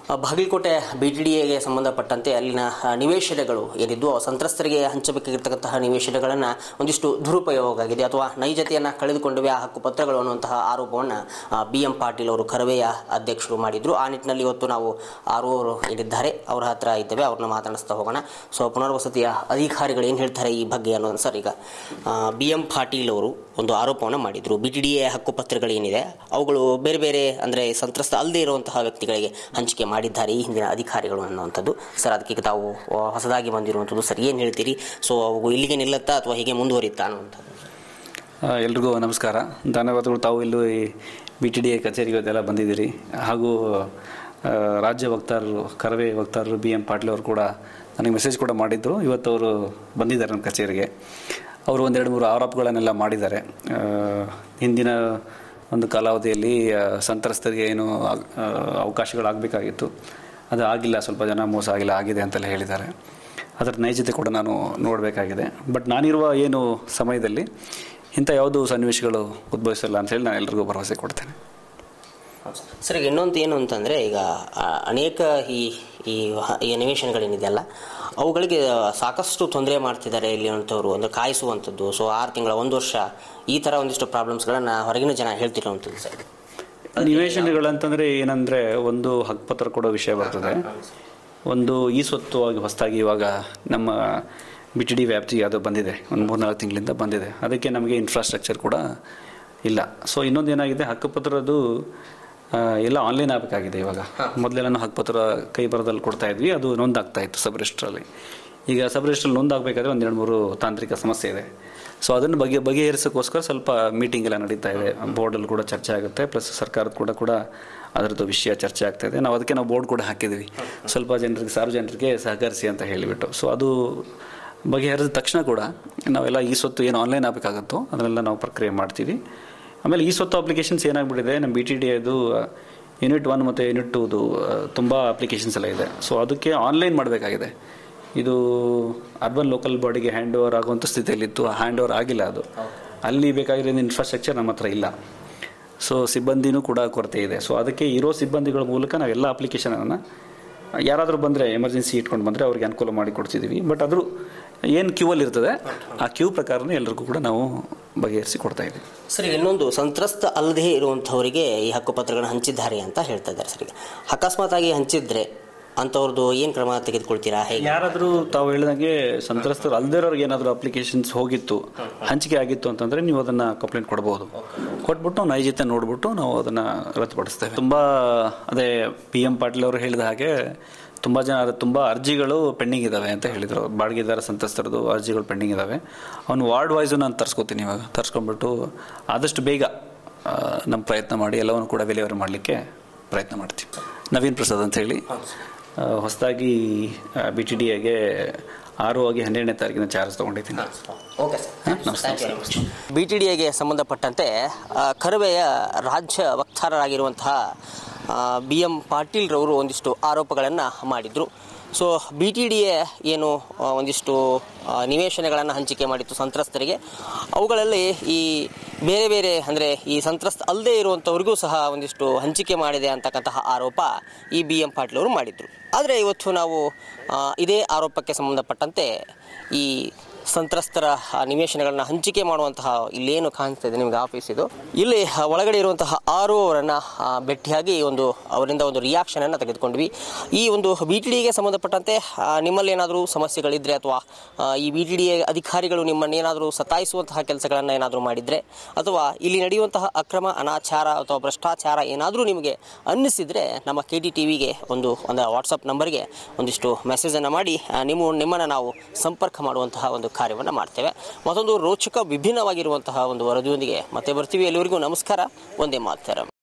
ಬಾಗಲಕೋಟೆ BTDAಗೆ ಸಂಬಂಧಪಟ್ಟಂತೆ ಅಲ್ಲಿನ ನಿವೇಶನಗಳು ಏನಿದ್ದು ಸಂತ್ರಸ್ತರಿಗೆ ಹಂಚಬೇಕಾಗಿರ್ತಕ್ಕಂತಹ ನಿವೇಶನಗಳನ್ನು ಒಂದಿಷ್ಟು ದುರುಪಯೋಗ ಆಗಿದೆ ಅಥವಾ ನೈಜತೆಯನ್ನು ಕಳೆದುಕೊಂಡಿವೆ ಆ ಹಕ್ಕುಪತ್ರಗಳು ಅನ್ನುವಂತಹ ಆರೋಪವನ್ನು BM ಪಾಟೀಲ್ ಅವರು ಕರವೆಯ ಅಧ್ಯಕ್ಷರು ಮಾಡಿದ್ರು. ಆ ನಿಟ್ಟಿನಲ್ಲಿ ಇವತ್ತು ನಾವು ಅವರು ಏನಿದ್ದಾರೆ ಅವರ ಹತ್ರ ಇದ್ದೇವೆ, ಅವ್ರನ್ನ ಮಾತನಾಡಿಸ್ತಾ ಹೋಗೋಣ. ಸೊ ಪುನರ್ವಸತಿಯ ಅಧಿಕಾರಿಗಳು ಏನು ಹೇಳ್ತಾರೆ ಈ ಬಗ್ಗೆ ಅನ್ನೋದು ಸರ್, ಈಗ BM ಪಾಟೀಲ್ ಅವರು ಒಂದು ಆರೋಪವನ್ನು ಮಾಡಿದ್ರು. BTDA ಹಕ್ಕುಪತ್ರಗಳೇನಿದೆ ಅವುಗಳು ಬೇರೆ ಬೇರೆ ಅಂದರೆ ಸಂತ್ರಸ್ತ ಅಲ್ಲದೆ ಇರುವಂತಹ ವ್ಯಕ್ತಿಗಳಿಗೆ ಹಂಚಿಕೆ ಮಾಡಿದ್ದಾರೆ ಈ ಹಿಂದಿನ ಅಧಿಕಾರಿಗಳು ಅನ್ನುವಂಥದ್ದು. ಸರ್, ಅದಕ್ಕೆ ತಾವು ಹೊಸದಾಗಿ ಬಂದಿರುವಂಥದ್ದು ಸರ್, ಏನು ಹೇಳ್ತೀರಿ? ಸೊ ಅವು ಇಲ್ಲಿಗೆ ನಿಲ್ಲುತ್ತಾ ಅಥವಾ ಹೀಗೆ ಮುಂದುವರಿಯುತ್ತಾ ಅನ್ನುವಂಥದ್ದು? ಎಲ್ರಿಗೂ ನಮಸ್ಕಾರ, ಧನ್ಯವಾದಗಳು. ತಾವು ಇಲ್ಲೂ ಈ BTDA ಕಚೇರಿಗೆ ಅದೆಲ್ಲ ಬಂದಿದ್ದೀರಿ. ಹಾಗೂ ರಾಜ್ಯ ವಕ್ತಾರರು, ಕರವೇ ವಕ್ತಾರರು BM ಪಾಟೀಲ್ ಅವರು ಕೂಡ ನನಗೆ ಮೆಸೇಜ್ ಕೂಡ ಮಾಡಿದ್ರು. ಇವತ್ತು ಅವರು ಬಂದಿದ್ದಾರೆ ನಮ್ಮ ಕಚೇರಿಗೆ. ಅವರು ಒಂದೆರಡು ಮೂರು ಆರೋಪಗಳನ್ನೆಲ್ಲ ಮಾಡಿದ್ದಾರೆ. ಹಿಂದಿನ ಒಂದು ಕಾಲಾವಧಿಯಲ್ಲಿ ಸಂತ್ರಸ್ತರಿಗೆ ಏನು ಅವಕಾಶಗಳಾಗಬೇಕಾಗಿತ್ತು ಅದು ಆಗಿಲ್ಲ, ಸ್ವಲ್ಪ ಜನ ಮೋಸ ಆಗಿದೆ ಅಂತೆಲ್ಲ ಹೇಳಿದ್ದಾರೆ. ಅದರ ನೈಜತೆ ಕೂಡ ನಾನು ನೋಡಬೇಕಾಗಿದೆ. ಬಟ್ ನಾನಿರುವ ಏನು ಸಮಯದಲ್ಲಿ ಇಂಥ ಯಾವುದೂ ಸನ್ನಿವೇಶಗಳು ಉದ್ಭವಿಸಲ್ಲ ಅಂತೇಳಿ ನಾನು ಎಲ್ರಿಗೂ ಭರವಸೆ ಕೊಡ್ತೇನೆ. ಸರ್, ಈಗ ಇನ್ನೊಂದು ಏನು ಅಂತಂದರೆ, ಈಗ ಅನೇಕ ಈ ನಿವೇಶನಗಳೇನಿದೆಯಲ್ಲ ಅವುಗಳಿಗೆ ಸಾಕಷ್ಟು ತೊಂದರೆ ಮಾಡ್ತಿದ್ದಾರೆ ಇಲ್ಲಿ ಅಂತವರು, ಅಂದರೆ ಕಾಯಿಸುವಂಥದ್ದು. ಸೊ 6 ತಿಂಗಳ 1 ವರ್ಷ ಈ ಥರ ಒಂದಿಷ್ಟು ಪ್ರಾಬ್ಲಮ್ಸ್ಗಳನ್ನು ಹೊರಗಿನ ಜನ ಹೇಳ್ತಿರೋವಂಥದ್ದು. ಸರ್, ನಿವೇಶನಗಳಂತಂದರೆ ಏನಂದರೆ, ಒಂದು ಹಕ್ಕುಪತ್ರ ಕೊಡೋ ವಿಷಯ ಬರ್ತದೆ, ಒಂದು ಈ ಸ್ವತ್ತು ಆಗಿ ಹೊಸದಾಗಿ ಇವಾಗ ನಮ್ಮ BTD ವ್ಯಾಪ್ತಿಗೆ ಅದು ಬಂದಿದೆ, ಒಂದು 3-4 ತಿಂಗಳಿಂದ ಬಂದಿದೆ. ಅದಕ್ಕೆ ನಮಗೆ ಇನ್ಫ್ರಾಸ್ಟ್ರಕ್ಚರ್ ಕೂಡ ಇಲ್ಲ. ಸೊ ಇನ್ನೊಂದು ಏನಾಗಿದೆ, ಹಕ್ಕುಪತ್ರದ್ದು ಎಲ್ಲ ಆನ್ಲೈನ್ ಆಗಬೇಕಾಗಿದೆ. ಇವಾಗ ಮೊದಲೆಲ್ಲ ಹಕ್ಕುಪತ್ರ ಕೈ ಬರದಲ್ಲಿ ಕೊಡ್ತಾ ಇದ್ವಿ, ಅದು ನೊಂದಾಗ್ತಾ ಇತ್ತು ಸಬ್ ರಿಜಿಸ್ಟ್ರಲ್ಲಿ. ಈಗ ಸಬ್ ರಿಜಿಸ್ಟ್ರಲ್ಲಿ ನೊಂದಾಗಬೇಕಾದ್ರೆ 1-2-3 ತಾಂತ್ರಿಕ ಸಮಸ್ಯೆ ಇದೆ. ಸೊ ಅದನ್ನು ಬಗೆಹರಿಸೋಕ್ಕೋಸ್ಕರ ಸ್ವಲ್ಪ ಮೀಟಿಂಗ್ ಎಲ್ಲ ನಡೀತಾ ಇದೆ. ಬೋರ್ಡಲ್ಲಿ ಕೂಡ ಚರ್ಚೆ ಆಗುತ್ತೆ, ಪ್ಲಸ್ ಸರ್ಕಾರದ ಕೂಡ ಅದರದ್ದು ವಿಷಯ ಚರ್ಚೆ ಆಗ್ತಾ ಇದೆ. ಅದಕ್ಕೆ ನಾವು ಬೋರ್ಡ್ ಕೂಡ ಹಾಕಿದ್ದೀವಿ, ಸ್ವಲ್ಪ ಜನರಿಗೆ ಸಾರ್ವಜನಿಕರಿಗೆ ಸಹಕರಿಸಿ ಅಂತ ಹೇಳಿಬಿಟ್ಟು. ಸೊ ಅದು ಬಗೆಹರಿದ ತಕ್ಷಣ ಕೂಡ ನಾವೆಲ್ಲ ಈ ಸ್ವತ್ತು ಏನು ಆನ್ಲೈನ್ ಆಗಬೇಕಾಗುತ್ತೋ ಅದನ್ನೆಲ್ಲ ನಾವು ಪ್ರಕ್ರಿಯೆ ಮಾಡ್ತೀವಿ. ಆಮೇಲೆ ಈ ಸ್ವತ್ತು ಅಪ್ಲಿಕೇಶನ್ಸ್ ಏನಾಗ್ಬಿಟ್ಟಿದೆ, ನಮ್ಮ BTDAದು ಯೂನಿಟ್ 1 ಮತ್ತು ಯೂನಿಟ್ 2ದು ತುಂಬ ಅಪ್ಲಿಕೇಶನ್ಸ್ ಎಲ್ಲ ಇದೆ. ಸೊ ಅದಕ್ಕೆ ಆನ್ಲೈನ್ ಮಾಡಬೇಕಾಗಿದೆ. ಇದು ಅರ್ಬನ್ ಲೋಕಲ್ ಬಾಡಿಗೆ ಹ್ಯಾಂಡ್ ಓವರ್ ಆಗುವಂಥ ಸ್ಥಿತಿಯಲ್ಲಿತ್ತು, ಹ್ಯಾಂಡ್ ಓವರ್ ಆಗಿಲ್ಲ. ಅದು ಅಲ್ಲಿ ಬೇಕಾಗಿರೋ ಇನ್ಫ್ರಾಸ್ಟ್ರಕ್ಚರ್ ನಮ್ಮ ಹತ್ರ ಇಲ್ಲ. ಸೊ ಸಿಬ್ಬಂದಿನೂ ಕೂಡ ಕೊರತೆ ಇದೆ. ಸೊ ಅದಕ್ಕೆ ಇರೋ ಸಿಬ್ಬಂದಿಗಳ ಮೂಲಕ ನಾವೆಲ್ಲ ಅಪ್ಲಿಕೇಶನನ್ನು ಯಾರಾದರೂ ಬಂದರೆ ಎಮರ್ಜೆನ್ಸಿ ಇಟ್ಕೊಂಡು ಬಂದರೆ ಅವ್ರಿಗೆ ಅನುಕೂಲ ಮಾಡಿ ಕೊಡ್ತಿದ್ದೀವಿ. ಬಟ್ ಆದರೂ ಏನು ಕ್ಯೂವಲ್ಲಿ ಇರ್ತದೆ ಆ ಕ್ಯೂ ಪ್ರಕಾರನೇ ಎಲ್ಲರಿಗೂ ಕೂಡ ನಾವು ಬಗೆಹರಿಸಿ ಕೊಡ್ತಾ ಇದ್ದೀವಿ. ಸರ್, ಇನ್ನೊಂದು ಸಂತ್ರಸ್ತ ಅಲ್ಲದೆ ಇರುವಂಥವರಿಗೆ ಈ ಹಕ್ಕುಪತ್ರಗಳನ್ನು ಹಂಚಿದ್ದಾರೆ ಅಂತ ಹೇಳ್ತಾ ಇದ್ದಾರೆ. ಸರ್, ಅಕಸ್ಮಾತ್ ಆಗಿ ಹಂಚಿದ್ರೆ ಅಂಥವ್ರದ್ದು ಏನು ಕ್ರಮ ತೆಗೆದುಕೊಳ್ತೀರಾ? ಹೇಗೆ? ಯಾರಾದರೂ ತಾವು ಹೇಳಿದಂಗೆ ಸಂತ್ರಸ್ತರು ಅಲ್ಲದೇ ಇರೋರಿಗೆ ಏನಾದರೂ ಅಪ್ಲಿಕೇಶನ್ಸ್ ಹೋಗಿತ್ತು, ಹಂಚಿಕೆ ಆಗಿತ್ತು ಅಂತಂದರೆ ನೀವು ಅದನ್ನು ಕಂಪ್ಲೇಂಟ್ ಕೊಡ್ಬೋದು. ಕೊಟ್ಬಿಟ್ಟು ನಾವು ನೈಜತೆ ನೋಡಿಬಿಟ್ಟು ನಾವು ಅದನ್ನು ರದ್ದುಪಡಿಸ್ತೇವೆ. ತುಂಬ ಅದೇ BM ಪಾಟೀಲ್ ಅವರು ಹೇಳಿದ ಹಾಗೆ ತುಂಬ ಅರ್ಜಿಗಳು ಪೆಂಡಿಂಗ್ ಇದ್ದಾವೆ ಅಂತ ಹೇಳಿದರು. ಬಾಡಿಗೆದಾರ ಸಂತ್ರಸ್ತರದ್ದು ಅರ್ಜಿಗಳು ಪೆಂಡಿಂಗ್ ಇದ್ದಾವೆ. ಅವನು ವಾರ್ಡ್ ವೈಸು ನಾನು ತರಿಸ್ಕೊತೀನಿ. ಇವಾಗ ತರಿಸ್ಕೊಂಡ್ಬಿಟ್ಟು ಆದಷ್ಟು ಬೇಗ ನಮ್ಮ ಪ್ರಯತ್ನ ಮಾಡಿ ಎಲ್ಲವನ್ನು ಕೂಡ ವಿಲೇವಾರಿ ಮಾಡಲಿಕ್ಕೆ ಪ್ರಯತ್ನ ಮಾಡ್ತೀವಿ. ನವೀನ್ ಪ್ರಸಾದ್ ಅಂತ ಹೇಳಿ ಹೊಸದಾಗಿ BTDAಗೆ 6/12ನೇ ತಾರೀಕಿನ ಚಾರ್ಜ್ ತೊಗೊಂಡಿದ್ದೀನಿ. ಓಕೆ ಸರ್, ನಮಸ್ತೆ. BTDAಗೆ ಸಂಬಂಧಪಟ್ಟಂತೆ ಕರವೆಯ ರಾಜ್ಯ ವಕ್ತಾರರಾಗಿರುವಂತಹ BM ಪಾಟೀಲ್ರವರು ಒಂದಿಷ್ಟು ಆರೋಪಗಳನ್ನು ಮಾಡಿದರು. ಸೊ BTDA ಏನು ಒಂದಿಷ್ಟು ನಿವೇಶನಗಳನ್ನು ಹಂಚಿಕೆ ಮಾಡಿತ್ತು ಸಂತ್ರಸ್ತರಿಗೆ, ಅವುಗಳಲ್ಲಿ ಈ ಬೇರೆ ಬೇರೆ ಅಂದರೆ ಈ ಸಂತ್ರಸ್ತ ಅಲ್ಲದೆ ಇರುವಂಥವ್ರಿಗೂ ಸಹ ಒಂದಿಷ್ಟು ಹಂಚಿಕೆ ಮಾಡಿದೆ ಅಂತಕ್ಕಂತಹ ಆರೋಪ ಈ BM ಪಾಟೀಲ್ ಅವರು ಮಾಡಿದರು. ಆದರೆ ಇವತ್ತು ನಾವು ಇದೇ ಆರೋಪಕ್ಕೆ ಸಂಬಂಧಪಟ್ಟಂತೆ ಈ ಸಂತ್ರಸ್ತರ ನಿವೇಶನಗಳನ್ನು ಹಂಚಿಕೆ ಮಾಡುವಂತಹ ಇಲ್ಲೇನು ಕಾಣಿಸ್ತಾ ಇದೆ ನಿಮಗೆ ಆಫೀಸ್ ಇದು, ಇಲ್ಲಿ ಒಳಗಡೆ ಇರುವಂತಹ ಅವರನ್ನು ಭೇಟಿಯಾಗಿ ಅವರಿಂದ ಒಂದು ರಿಯಾಕ್ಷನನ್ನು ತೆಗೆದುಕೊಂಡ್ವಿ. ಈ ಒಂದು BTDAಗೆ ಸಂಬಂಧಪಟ್ಟಂತೆ ನಿಮ್ಮಲ್ಲಿ ಏನಾದರೂ ಸಮಸ್ಯೆಗಳಿದ್ದರೆ ಅಥವಾ ಈ BTDA ಅಧಿಕಾರಿಗಳು ನಿಮ್ಮನ್ನೇನಾದರೂ ಸತಾಯಿಸುವಂತಹ ಕೆಲಸಗಳನ್ನು ಏನಾದರೂ ಮಾಡಿದರೆ ಅಥವಾ ಇಲ್ಲಿ ನಡೆಯುವಂತಹ ಅಕ್ರಮ ಅನಾಚಾರ ಅಥವಾ ಭ್ರಷ್ಟಾಚಾರ ಏನಾದರೂ ನಿಮಗೆ ಅನ್ನಿಸಿದರೆ ನಮ್ಮ KTTVಗೆ ಒಂದು ವಾಟ್ಸಪ್ ನಂಬರ್ಗೆ ಒಂದಿಷ್ಟು ಮೆಸೇಜನ್ನು ಮಾಡಿ ನಿಮ್ಮನ್ನು ನಾವು ಸಂಪರ್ಕ ಮಾಡುವಂತಹ ಒಂದು ಕಾರ್ಯವನ್ನು ಮಾಡ್ತೇವೆ. ಮತ್ತೊಂದು ರೋಚಕ ವಿಭಿನ್ನವಾಗಿರುವಂತಹ ಒಂದು ವರದಿಯೊಂದಿಗೆ ಮತ್ತೆ ಬರ್ತೀವಿ. ಎಲ್ಲರಿಗೂ ನಮಸ್ಕಾರ. ಒಂದೇ ಮಾತರಂ.